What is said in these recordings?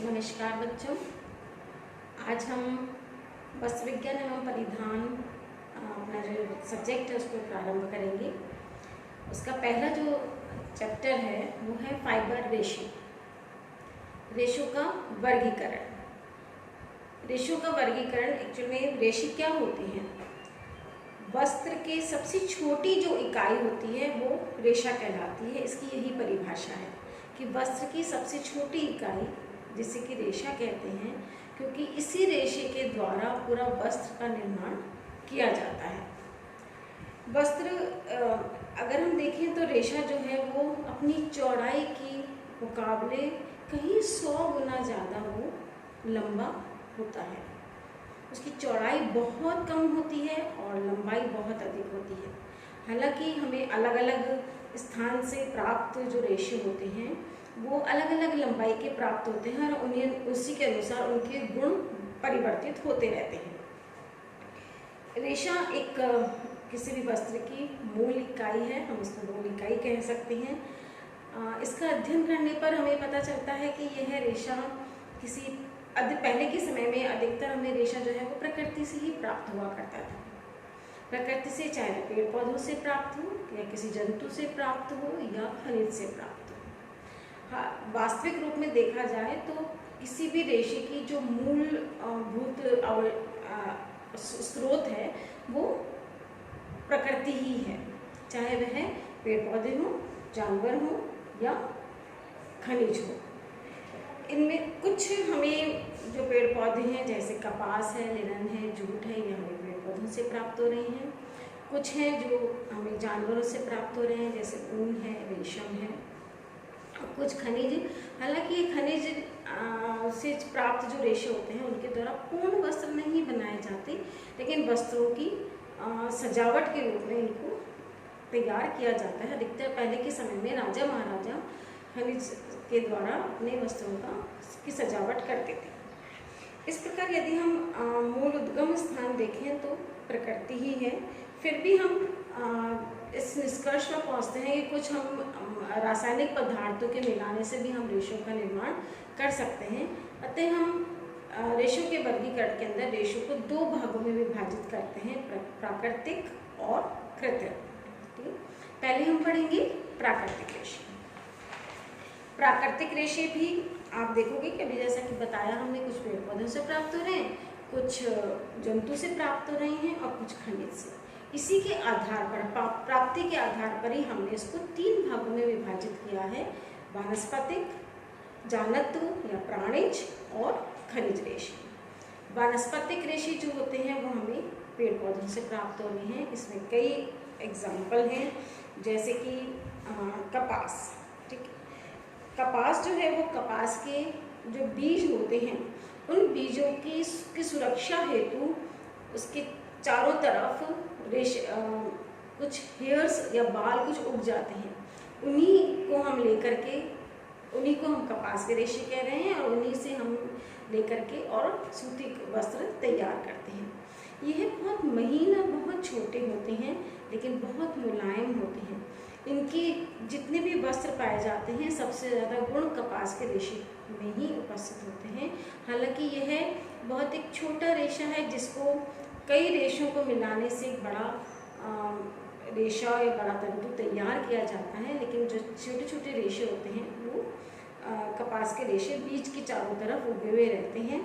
नमस्कार बच्चों। आज हम वस्त्र विज्ञान एवं परिधान अपना जो सब्जेक्ट है उसको प्रारंभ करेंगे। उसका पहला जो चैप्टर है वो है फाइबर रेशो। रेशो का वर्गीकरण। रेशो का वर्गीकरण एक्चुअल में रेशे क्या होती हैं? वस्त्र के सबसे छोटी जो इकाई होती है वो रेशा कहलाती है। इसकी यही परिभाषा है कि वस्त्र की सबसे छोटी इकाई जिसे कि रेशा कहते हैं, क्योंकि इसी रेशे के द्वारा पूरा वस्त्र का निर्माण किया जाता है। वस्त्र अगर हम देखें तो रेशा जो है वो अपनी चौड़ाई की मुकाबले कहीं 100 गुना ज़्यादा वो लंबा होता है। उसकी चौड़ाई बहुत कम होती है और लंबाई बहुत अधिक होती है। हालांकि हमें अलग अलग स्थान से प्राप्त जो रेशे होते हैं वो अलग अलग लंबाई के प्राप्त होते हैं और उन्हें उसी के अनुसार उनके गुण परिवर्तित होते रहते हैं। रेशा एक किसी भी वस्त्र की मूल इकाई है, हम इसको मूल इकाई कह सकते हैं। इसका अध्ययन करने पर हमें पता चलता है कि यह रेशा किसी पहले के समय में अधिकतर हमें रेशा जो है वो प्रकृति से ही प्राप्त हुआ करता था। प्रकृति से, चाहे पेड़ पौधों से प्राप्त हो या किसी जंतु से प्राप्त हो या खनिज से प्राप्त हो। हाँ, वास्तविक रूप में देखा जाए तो किसी भी रेशे की जो मूलभूत स्रोत है वो प्रकृति ही है, चाहे वह पेड़ पौधे हो, जानवर हो या खनिज हो। इनमें कुछ हमें जो पेड़ पौधे हैं जैसे कपास है, लिनन है, जूट है, ये हमें पेड़ पौधों से प्राप्त हो रहे हैं। कुछ हैं जो हमें जानवरों से प्राप्त हो रहे हैं जैसे ऊन है, रेशम है। और कुछ खनिज, हालांकि ये खनिज से प्राप्त जो रेशे होते हैं उनके द्वारा पूर्ण वस्त्र नहीं बनाए जाते, लेकिन वस्त्रों की सजावट के रूप में इनको तैयार किया जाता है। अधिकतर पहले के समय में राजा महाराजा खनिज के द्वारा अपने वस्त्रों की सजावट करते थे। इस प्रकार यदि हम मूल उद्गम स्थान देखें तो प्रकृति ही है। फिर भी हम इस निष्कर्ष पर पहुंचते हैं कि कुछ हम रासायनिक पदार्थों के मिलाने से भी हम रेशों का निर्माण कर सकते हैं। अतः हम रेशों के वर्गीकरण के अंदर रेशों को 2 भागों में विभाजित करते हैं, प्राकृतिक और कृत्रिम। पहले हम पढ़ेंगे प्राकृतिक रेशे। प्राकृतिक रेशे भी आप देखोगे कि अभी जैसा कि बताया हमने, कुछ पेड़ पौधों से प्राप्त हो रहे हैं, कुछ जंतु से प्राप्त हो रहे हैं और कुछ खनिज से। इसी के आधार पर, प्राप्ति के आधार पर ही हमने इसको 3 भागों में विभाजित किया है, वानस्पतिक, जानत्व या प्राणिज और खनिज रेशे। वानस्पतिक रेशे जो होते हैं वो हमें पेड़ पौधों से प्राप्त हो रहे हैं। इसमें कई एग्जाम्पल हैं जैसे कि कपास। ठीक है, कपास जो है वो कपास के जो बीज होते हैं उन बीजों की सुरक्षा हेतु उसके चारों तरफ कुछ हेयर्स या बाल कुछ उग जाते हैं। उन्हीं को हम लेकर के, उन्हीं को हम कपास के रेशे कह रहे हैं और उन्हीं से हम लेकर के और सूती वस्त्र तैयार करते हैं। यह बहुत महीन और बहुत छोटे होते हैं लेकिन बहुत मुलायम होते हैं। इनके जितने भी वस्त्र पाए जाते हैं सबसे ज़्यादा गुण कपास के रेशे में ही उपस्थित होते हैं। हालांकि यह बहुत एक छोटा रेशा है जिसको कई रेशों को मिलाने से एक बड़ा रेशा या बड़ा तंतु तैयार किया जाता है, लेकिन जो छोटे छोटे रेशे होते हैं वो कपास के रेशे बीज के चारों तरफ उगे हुए रहते हैं।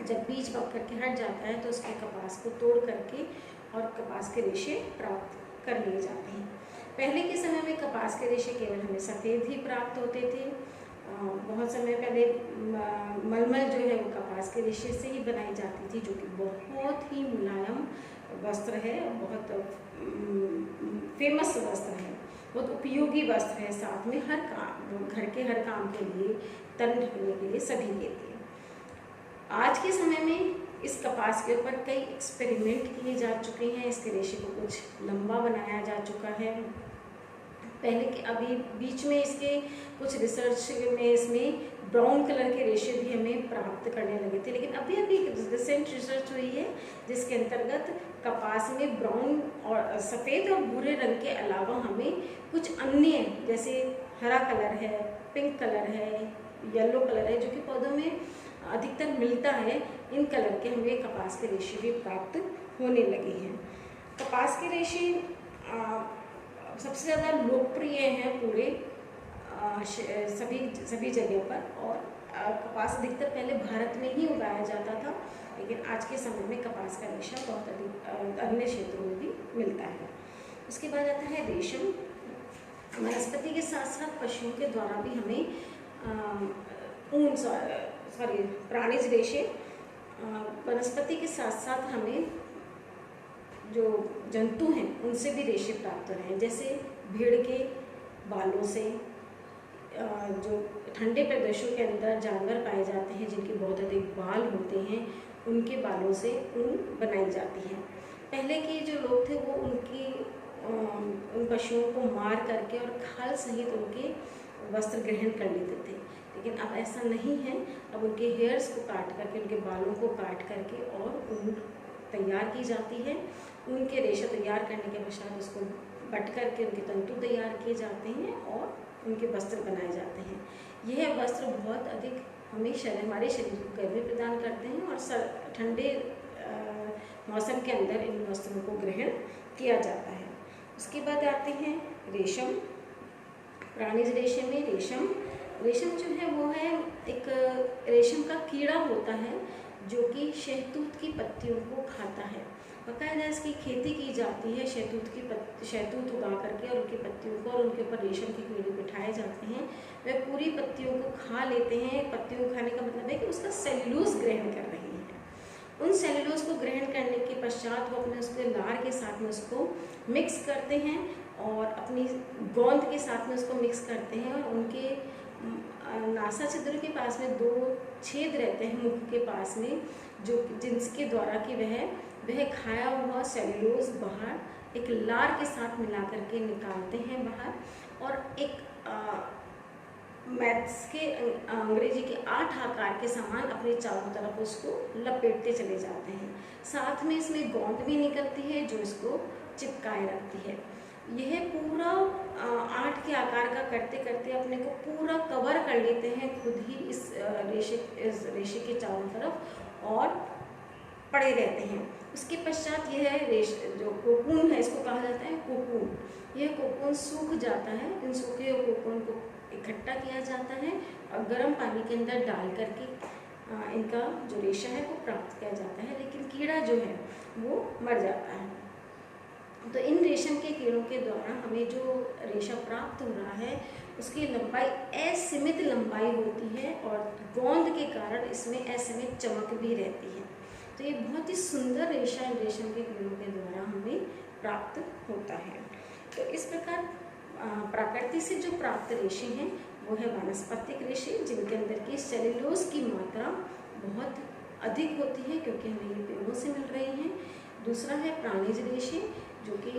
जब बीज पक करके हट जाता है तो उसके कपास को तोड़ करके और कपास के रेशे प्राप्त कर लिए जाते हैं। पहले के समय में कपास के रेशे केवल हमें सफ़ेद ही प्राप्त होते थे। बहुत समय पहले मलमल जो है वो कपास के रेशे से ही बनाई जाती थी, जो कि बहुत ही मुलायम वस्त्र है, बहुत फेमस वस्त्र है, बहुत उपयोगी वस्त्र है। साथ में हर काम, घर के हर काम के लिए, तन ढकने के लिए सभी के लिए। आज के समय में इस कपास के ऊपर कई एक्सपेरिमेंट किए जा चुके हैं। इसके रेशे को कुछ लंबा बनाया जा चुका है। पहले के अभी बीच में इसके कुछ रिसर्च में इसमें ब्राउन कलर के रेशे भी हमें प्राप्त करने लगे थे, लेकिन अभी रिसेंट रिसर्च हुई है जिसके अंतर्गत कपास में ब्राउन और सफ़ेद और भूरे रंग के अलावा हमें कुछ अन्य जैसे हरा कलर है, पिंक कलर है येलो कलर है जो कि पौधों में अधिकतर मिलता है, इन कलर के हमें कपास के रेशे भी प्राप्त होने लगे हैं। कपास के रेशे सबसे ज़्यादा लोकप्रिय हैं पूरे सभी जगह पर, और कपास अधिकतर पहले भारत में ही उगाया जाता था, लेकिन आज के समय में कपास का रेशा बहुत अधिक अन्य क्षेत्रों में भी मिलता है। उसके बाद आता है रेशम। वनस्पति के साथ साथ पशुओं के द्वारा भी हमें प्राणिज रेशे, वनस्पति के साथ साथ हमें जो जंतु हैं उनसे भी रेशे प्राप्त हो रहे हैं। जैसे भेड़ के बालों से, जो ठंडे प्रदेशों के अंदर जानवर पाए जाते हैं जिनके बहुत अधिक बाल होते हैं, उनके बालों से ऊन बनाई जाती है। पहले के जो लोग थे वो उन पशुओं को मार करके और खाल सहित उनके वस्त्र ग्रहण कर लेते थे, लेकिन अब ऐसा नहीं है। अब उनके हेयर्स को काट करके, उनके बालों को काट करके और ऊन तैयार की जाती है। ऊन के रेशा तैयार करने के पश्चात उसको बट करके उनके तंतु तैयार किए जाते हैं और उनके वस्त्र बनाए जाते हैं। यह वस्त्र बहुत अधिक हमारे शरीर को गर्मी प्रदान करते हैं और ठंडे मौसम के अंदर इन वस्त्रों को ग्रहण किया जाता है। उसके बाद आते हैं रेशम। प्राणिज रेशे में रेशम जो है वो है एक रेशम का कीड़ा होता है जो कि शहतूत की पत्तियों को खाता है। बाकायदा इसकी खेती की जाती है, शहतूत उगा करके और उनकी पत्तियों को और उनके ऊपर रेशम के कीड़े बिठाए जाते हैं। वह पूरी पत्तियों को खा लेते हैं। पत्तियों को खाने का मतलब है कि उसका सेल्यूलोज ग्रहण कर रहे हैं। उन सेल्यूलोज को ग्रहण करने के पश्चात वो अपने उसके लार के साथ में उसको मिक्स करते हैं और अपनी गोंद के साथ में उसको मिक्स करते हैं, और उनके नासा छिद्र के पास में 2 छेद रहते हैं मुख के पास में, जिसके द्वारा कि वह खाया हुआ सेल्यूलोज बाहर एक लार के साथ मिला करके निकालते हैं बाहर, और एक मैथ्स के अंग्रेजी के 8 आकार के समान अपने चारों तरफ उसको लपेटते चले जाते हैं। साथ में इसमें गोंद भी निकलती है जो इसको चिपकाए रखती है। यह पूरा 8 के आकार का करते करते अपने को पूरा कवर कर लेते हैं खुद ही इस रेशे के चारों तरफ और पड़े रहते हैं। उसके पश्चात यह जो कोकून है, इसको कहा जाता है कोकून। यह कोकून सूख जाता है। इन सूखे कोकून को इकट्ठा किया जाता है और गर्म पानी के अंदर डाल करके इनका जो रेशा है वो प्राप्त किया जाता है, लेकिन कीड़ा जो है वो मर जाता है। तो इन रेशम के कीड़ों के द्वारा हमें जो रेशा प्राप्त हो रहा है उसकी लंबाई असीमित लंबाई होती है और गोंद के कारण इसमें असीमित चमक भी रहती है। तो ये बहुत ही सुंदर रेशा इन रेशम के कीड़ों के द्वारा हमें प्राप्त होता है। तो इस प्रकार प्रकृति से जो प्राप्त रेशे हैं वो है वानस्पतिक रेशे, जिनके अंदर की सेल्यूलोज की मात्रा बहुत अधिक होती है क्योंकि हमें ये पेड़ों से मिल रही हैं। दूसरा है प्राणिज रेशे, जो कि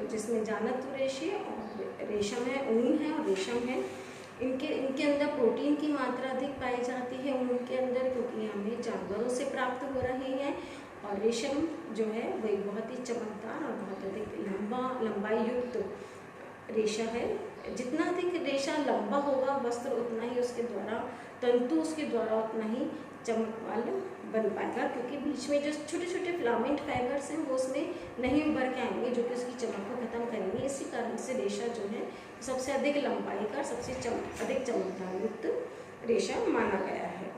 जिसमें जानत्व रेशे और रेशम है, ऊन है और रेशम है। इनके अंदर प्रोटीन की मात्रा अधिक पाई जाती है ऊन के अंदर, क्योंकि हमें जानवरों से प्राप्त हो रही है। और रेशम जो है वो एक बहुत ही चमकदार और बहुत अधिक लंबाई युक्त रेशा है। जितना अधिक रेशा लंबा होगा वस्त्र, उतना ही उसके द्वारा तंतु उसके द्वारा उतना ही चमक वाला बन पाएगा, क्योंकि बीच में जो छोटे छोटे फिलामेंट फाइबर्स हैं वो उसमें नहीं उभर के आएंगे जो कि उसकी चमक को खत्म करेंगे। इसी कारण से रेशा जो है सबसे अधिक लंबाई का, सबसे अधिक चमकदार युक्त रेशा माना गया है।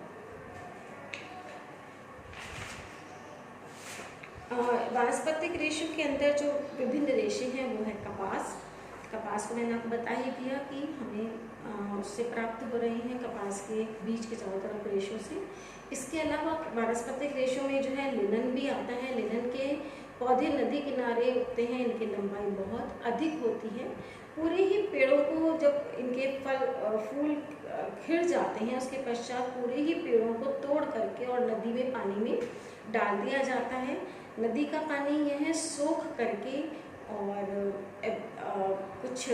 वानस्पतिक रेशों के अंदर जो विभिन्न रेशे हैं वो है कपास को मैंने आपको बता ही दिया कि हमें उससे प्राप्त हो रहे हैं, कपास के बीज के चारों तरफ रेशों से। इसके अलावा वानस्पतिक रेशों में जो है लिनन भी आता है। लिनन के पौधे नदी किनारे उगते हैं, इनकी लंबाई बहुत अधिक होती है। पूरे ही पेड़ों को जब इनके फूल खिल जाते हैं उसके पश्चात पूरे ही पेड़ों को तोड़ करके और नदी में पानी में डाल दिया जाता है। नदी का पानी यह सोख करके और कुछ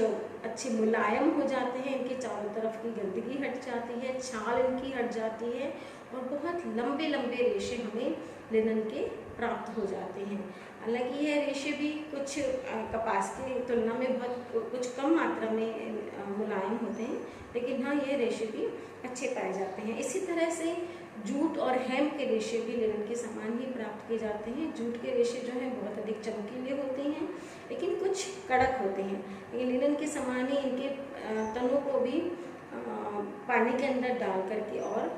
अच्छे मुलायम हो जाते हैं, इनके चारों तरफ की गंदगी हट जाती है, छाल इनकी हट जाती है और बहुत लंबे लंबे रेशे हमें लिनन के प्राप्त हो जाते हैं। हालांकि यह रेशे भी कुछ कपास की तुलना में बहुत कुछ कम मात्रा में मुलायम होते हैं, लेकिन हाँ ये रेशे भी अच्छे पाए जाते हैं। इसी तरह से जूट और हेम्प के रेशे भी लिनन के समान ही प्राप्त किए जाते हैं। जूट के रेशे जो हैं बहुत अधिक चमकीले होते हैं, लेकिन कुछ कड़क होते हैं। ये लिनन के समान ही इनके तनों को भी पानी के अंदर डाल करके और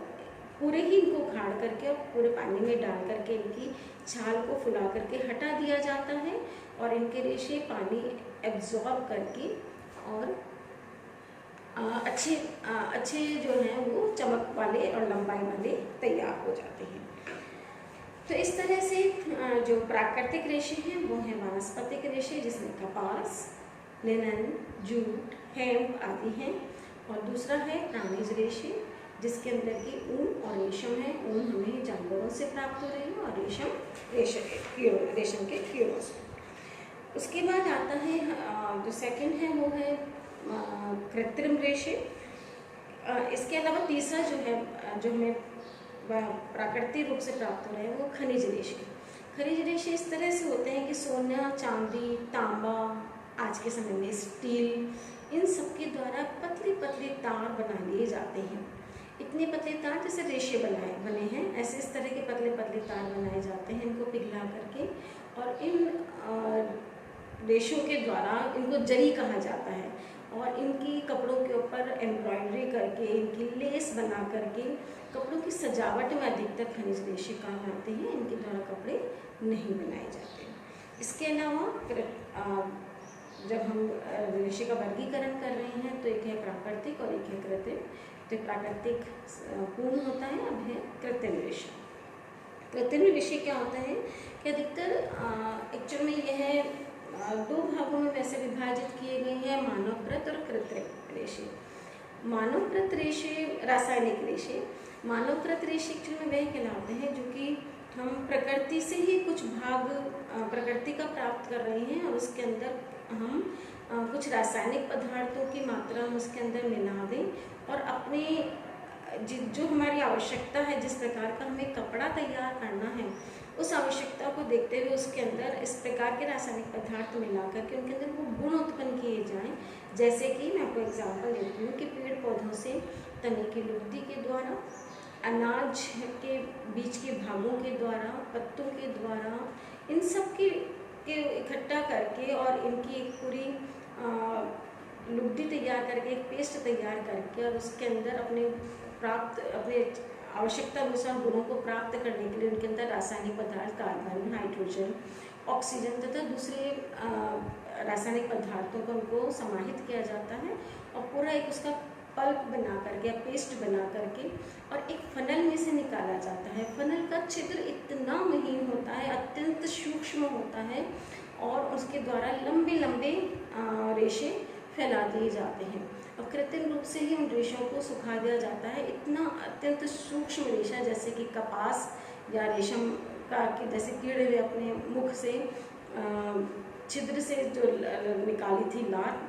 पूरे ही इनको उखाड़ करके और पूरे पानी में डाल करके इनकी छाल को फुला करके हटा दिया जाता है, और इनके रेशे पानी एब्जॉर्ब करके और अच्छे जो हैं वो चमक वाले और लंबाई वाले तैयार हो जाते हैं। तो इस तरह से जो प्राकृतिक रेशे हैं वो हैं वानस्पतिक रेशे, जिसमें कपास, लिनन, जूट, हेम्प आदि हैं, और दूसरा है प्राणिज रेशे, जिसके अंदर की ऊन और रेशम है। ऊन हमें जानवरों से प्राप्त हो रही है और रेशम के कीड़ों से। उसके बाद आता है जो सेकंड है वो है कृत्रिम रेशे। इसके अलावा तीसरा जो है जो हमें प्राकृतिक रूप से प्राप्त हो रहे हैं वो खनिज रेशे। खनिज रेशे इस तरह से होते हैं कि सोना, चांदी, तांबा, आज के समय में स्टील, इन सब के द्वारा पतली पतली तार बना लिए जाते हैं। इतने पतले तार जैसे रेशे बने हैं, ऐसे इस तरह के पतले पतले तार बनाए जाते हैं इनको पिघला करके, और इन रेशों के द्वारा इनको जरी कहा जाता है, और इनकी कपड़ों के ऊपर एम्ब्रॉयडरी करके, इनकी लेस बना करके कपड़ों की सजावट में अधिकतर खनिज रेशे काम आते हैं। इनके द्वारा कपड़े नहीं बनाए जाते। इसके अलावा जब हम रेशे का वर्गीकरण कर रहे हैं तो एक है प्राकृतिक और एक है कृत्रिम। तो प्राकृतिक पूर्ण होता है, अब है कृत्रिम रेशे। कृत्रिम रेशे क्या होता है कि अधिकतर एक्चुअल में यह दो भागों में वैसे विभाजित किए गए हैं, मानवकृत और कृत्रिम रेशे। मानवकृत रेशे रासायनिक रेशे। मानवकृत रेशे एक्चुअल में वह कहलाते हैं जो कि हम प्रकृति से ही कुछ भाग प्रकृति का प्राप्त कर रहे हैं, और उसके अंदर हम कुछ रासायनिक पदार्थों की मात्रा हम उसके अंदर मिला दें, और अपने जो हमारी आवश्यकता है, जिस प्रकार का हमें कपड़ा तैयार करना है, उस आवश्यकता को देखते हुए उसके अंदर इस प्रकार के रासायनिक पदार्थ मिला करके उनके अंदर वो गुण उत्पन्न किए जाएं। जैसे कि मैं आपको एग्जांपल देती हूँ कि पेड़ पौधों से तने की लुगदी के द्वारा, अनाज के बीज के भागों के द्वारा, पत्तों के द्वारा, इन सब के इकट्ठा करके और इनकी एक पूरी लुगदी तैयार करके, एक पेस्ट तैयार करके, और उसके अंदर अपने आवश्यकता अनुसार गुणों को प्राप्त करने के लिए उनके अंदर रासायनिक पदार्थ कार्बन, हाइड्रोजन, ऑक्सीजन तथा दूसरे रासायनिक पदार्थों को उनको समाहित किया जाता है, और पूरा एक उसका पल्प बना करके या पेस्ट बना करके और एक फनल में से निकाला जाता है। फनल का छिद्र इतना महीन होता है, अत्यंत सूक्ष्म होता है, और उसके द्वारा लंबे लंबे रेशे फैला दिए जाते हैं, और कृत्रिम रूप से ही उन रेशों को सुखा दिया जाता है। इतना अत्यंत सूक्ष्म रेशा, जैसे कि कपास या रेशम का कि जैसे कीड़े ने अपने मुख से छिद्र से जो निकाली थी लार,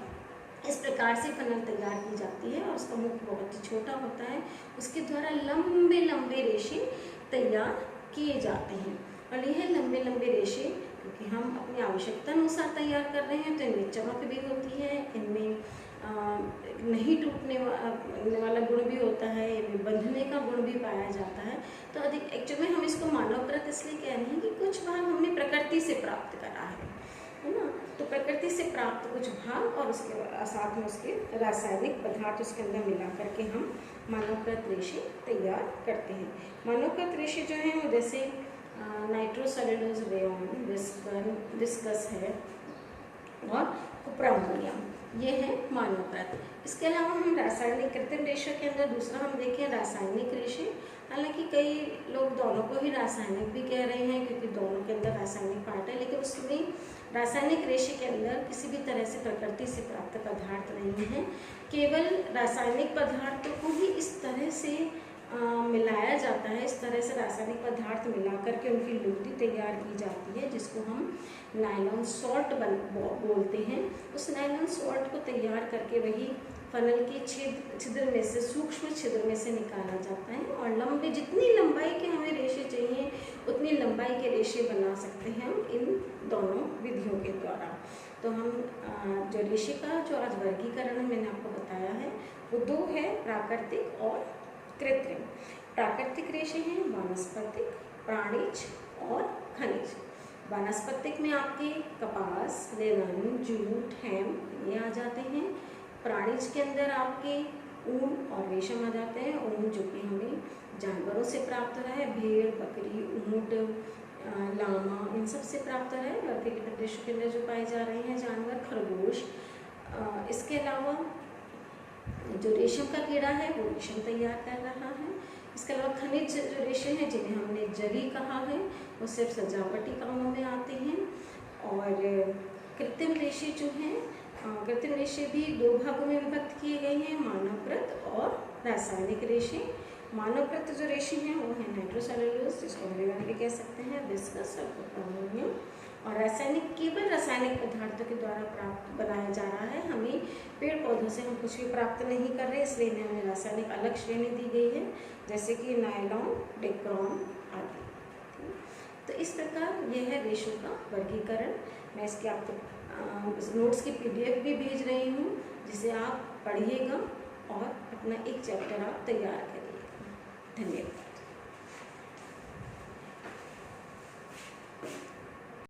इस प्रकार से फनल तैयार की जाती है, और उसका मुख बहुत ही छोटा होता है। उसके द्वारा लंबे लंबे रेशे तैयार किए जाते हैं, और यह लंबे लंबे रेशे क्योंकि हम अपनी आवश्यकता अनुसार तैयार कर रहे हैं, तो इनमें चमक भी होती है, इनमें नहीं टूटने वाला गुण भी होता है, इनमें बंधने का गुण भी पाया जाता है। तो अधिक एक्चुअल में हम इसको मानवकृत इसलिए कह रहे हैं कि कुछ भाग हमने प्रकृति से प्राप्त करा है ना। तो प्रकृति से प्राप्त कुछ भाग और उसके साथ में उसके रासायनिक पदार्थ उसके अंदर मिला करके हम मानवकृत रेशे तैयार करते हैं। मानवकृत रेशे जो हैं वो जैसे नाइट्रोसेल्युलोज रेयॉन, विस्कस है, और कुप्रामोनियम, ये है मानवकृत। इसके अलावा हम रासायनिक कृत्रिम रेशे के अंदर दूसरा हम देखें रासायनिक रेशे। हालांकि कई लोग दोनों को ही रासायनिक भी कह रहे हैं क्योंकि दोनों के अंदर रासायनिक पार्ट है, लेकिन उसमें रासायनिक रेशे के अंदर किसी भी तरह से प्रकृति से प्राप्त पदार्थ नहीं है, केवल रासायनिक पदार्थों को ही इस तरह से मिलाया जाता है, इस तरह से रासायनिक पदार्थ मिला करके उनकी लुगदी तैयार की जाती है, जिसको हम नायलॉन सॉल्ट बोलते हैं। उस नायलॉन सॉल्ट को तैयार करके वही फनल के छिद्र में से, सूक्ष्म छिद्र में से निकाला जाता है, और लंबे जितनी लंबाई के हमें रेशे चाहिए उतनी लंबाई के रेशे बना सकते हैं हम इन दोनों विधियों के द्वारा। तो हम जो रेशे का जो आज वर्गीकरण मैंने आपको बताया है वो दो है, प्राकृतिक और कृत्रिम। प्राकृतिक रेशे हैं वानस्पतिक, प्राणिज और खनिज। वानस्पतिक में आपके कपास, लिनन, जूट, हेम्प ये आ जाते हैं। प्राणिज के अंदर आपके ऊन और रेशम आ जाते हैं। ऊन जो कि हमें जानवरों से प्राप्त हो रहा है, भेड़, बकरी, ऊँट, लामा, इन सब से प्राप्त हो रहा है। बर्फीले प्रदेशों के अंदर जो पाए जा रहे हैं जानवर, खरगोश। इसके अलावा जो रेशम का कीड़ा है वो रेशम तैयार कर रहा है। इसके अलावा खनिज जो रेशे हैं जिन्हें हमने जरी कहा है वो सिर्फ सजावटी कामों में आते हैं। और कृत्रिम रेशे जो हैं, कृत्रिम रेशे भी दो भागों में विभक्त किए गए हैं, मानवकृत और रासायनिक रेशे। मानवकृत जो रेशे हैं वो है नाइट्रोसेल्यूलोज, जिसको हम भी कह सकते हैं, विस्कस और अमोनियम। और रासायनिक केवल रासायनिक पदार्थों के द्वारा प्राप्त बनाया जा रहा है। हमें पेड़ पौधों से हम कुछ भी प्राप्त नहीं कर रहे, इसलिए इन्हें हमें रासायनिक अलग श्रेणी दी गई है, जैसे कि नायलॉन, डेक्रोन आदि। तो इस प्रकार यह है रेशों का वर्गीकरण। मैं इसके आपको नोट्स की PDF भी भेज रही हूँ, जिसे आप पढ़िएगा और अपना एक चैप्टर आप तैयार करिएगा। धन्यवाद।